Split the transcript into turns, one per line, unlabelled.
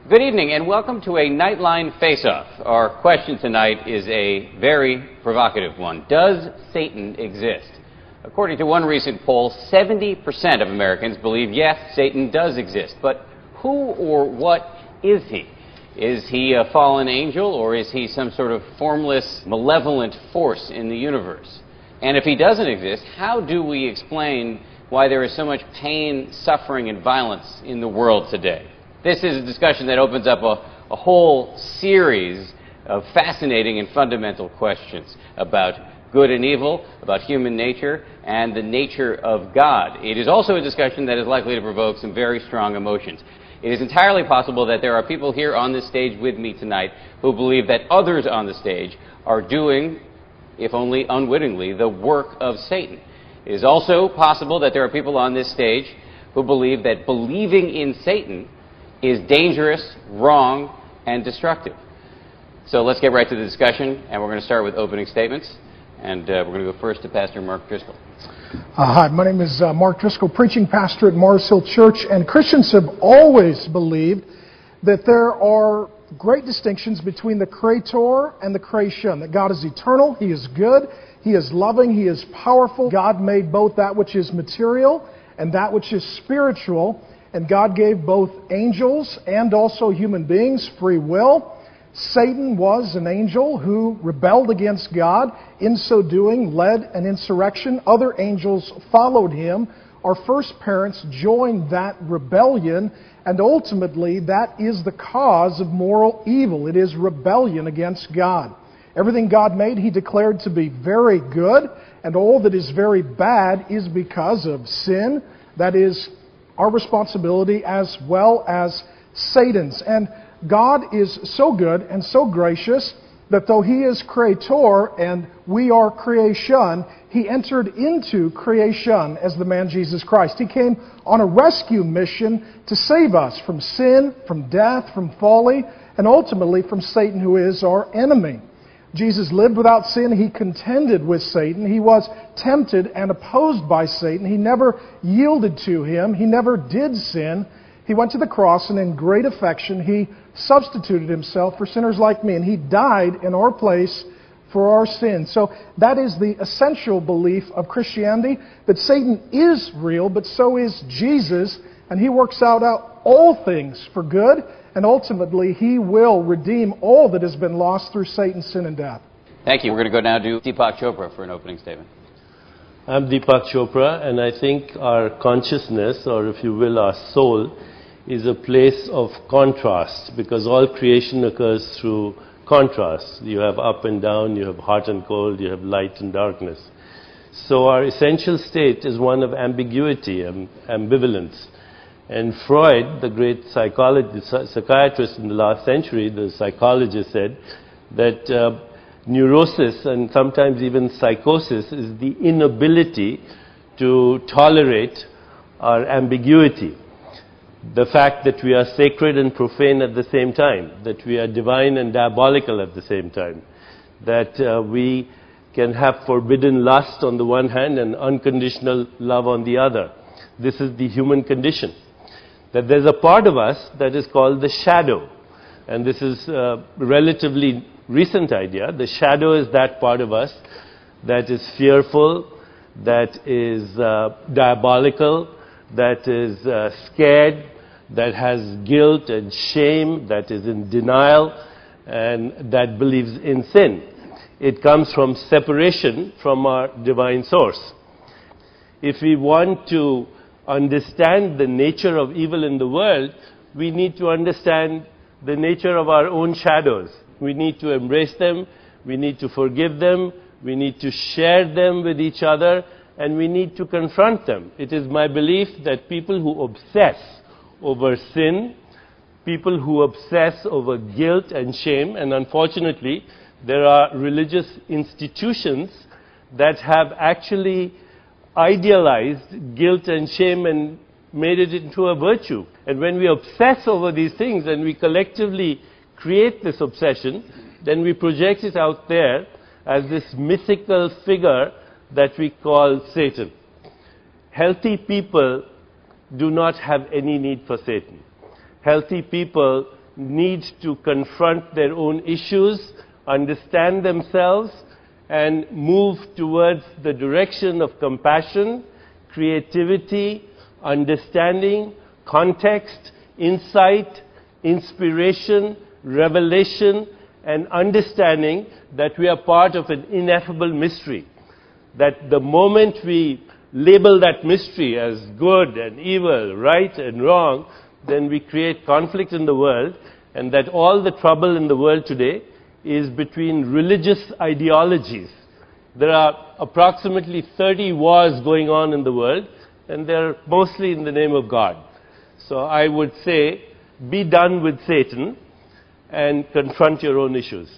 Good evening and welcome to a Nightline Face-Off. Our question tonight is a very provocative one. Does Satan exist? According to one recent poll, 70% of Americans believe, yes, Satan does exist. But who or what is he? Is he a fallen angel, or is he some sort of formless, malevolent force in the universe? And if he doesn't exist, how do we explain why there is so much pain, suffering, and violence in the world today? This is a discussion that opens up a whole series of fascinating and fundamental questions about good and evil, about human nature, and the nature of God. It is also a discussion that is likely to provoke some very strong emotions. It is entirely possible that there are people here on this stage with me tonight who believe that others on the stage are doing, if only unwittingly, the work of Satan. It is also possible that there are people on this stage who believe that believing in Satan is dangerous, wrong, and destructive. So let's get right to the discussion, and we're going to start with opening statements. And we're going to go first to Pastor Mark Driscoll.
Hi, my name is Mark Driscoll, preaching pastor at Mars Hill Church, and Christians have always believed that there are great distinctions between the Creator and the creation, that God is eternal, He is good, He is loving, He is powerful. God made both that which is material and that which is spiritual, and God gave both angels and also human beings free will. Satan was an angel who rebelled against God. In so doing, led an insurrection. Other angels followed him. Our first parents joined that rebellion, and ultimately that is the cause of moral evil. It is rebellion against God. Everything God made, He declared to be very good, and all that is very bad is because of sin. That is our responsibility as well as Satan's. And God is so good and so gracious that though He is Creator and we are creation, He entered into creation as the man Jesus Christ. He came on a rescue mission to save us from sin, from death, from folly, and ultimately from Satan, who is our enemy. Jesus lived without sin. He contended with Satan. He was tempted and opposed by Satan. He never yielded to him. He never did sin. He went to the cross, and in great affection, He substituted Himself for sinners like me, and He died in our place for our sins. So that is the essential belief of Christianity, that Satan is real, but so is Jesus, and He works out all things for good, and ultimately He will redeem all that has been lost through Satan's sin and death.
Thank you. We're going to go now to Deepak Chopra for an opening statement.
I'm Deepak Chopra, and I think our consciousness, or if you will, our soul, is a place of contrast, because all creation occurs through contrast. You have up and down, you have hot and cold, you have light and darkness. So our essential state is one of ambiguity and ambivalence. And Freud, the great psychiatrist in the last century, the psychologist, said that neurosis and sometimes even psychosis is the inability to tolerate our ambiguity. The fact that we are sacred and profane at the same time, that we are divine and diabolical at the same time, that we can have forbidden lust on the one hand and unconditional love on the other. This is the human condition. That there's a part of us that is called the shadow. And this is a relatively recent idea. The shadow is that part of us that is fearful, that is diabolical, that is scared, that has guilt and shame, that is in denial, and that believes in sin. It comes from separation from our divine source. If we want to understand the nature of evil in the world, we need to understand the nature of our own shadows. We need to embrace them, we need to forgive them, we need to share them with each other, and we need to confront them. It is my belief that people who obsess over sin, people who obsess over guilt and shame, and unfortunately there are religious institutions that have actually idealized guilt and shame and made it into a virtue. And when we obsess over these things and we collectively create this obsession, then we project it out there as this mythical figure that we call Satan. Healthy people do not have any need for Satan. Healthy people need to confront their own issues, understand themselves, and move towards the direction of compassion, creativity, understanding, context, insight, inspiration, revelation, and understanding that we are part of an ineffable mystery. That the moment we label that mystery as good and evil, right and wrong, then we create conflict in the world, and that all the trouble in the world today is between religious ideologies. There are approximately 30 wars going on in the world, and they're mostly in the name of God. So I would say, be done with Satan and confront your own issues.